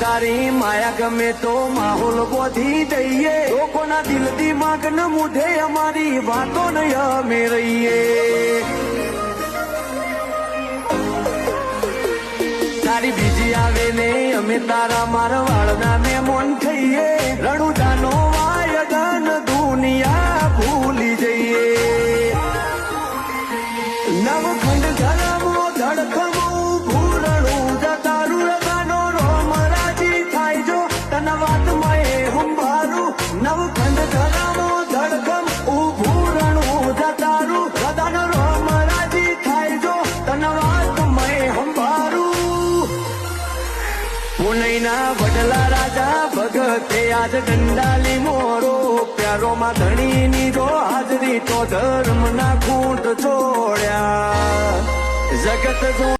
તારી માયા ગમે તો માહોલ બોધી દઈએ લોકોના દિલ દિમાગ ન મૂઢે અમારી વાતો ન અમે રહીએ તારી બીજી આવે ને અમે તારા મારવાડના મહેમાન થઈએ રણુજાનો વાયગન દુનિયા ભૂલી જઈએ નવખંડ ધરમો ધડકમો ભૂરણું જતારું રગાનો રોમરાજી થાય જો તન વાતમાં એ હુંભારું નવખંડ ધરમો ધડકમ ભૂરણું જતારું રગાનો રોમરાજી થાય જો તન વાતમાં એ હુંભારું પુનૈના વડલા રાજા ભગતે આજ દંડાલી મોરો પ્યારોમાં ધણીની જો હાજરી તો ધર્મના ખૂંટ છોડ્યા જગત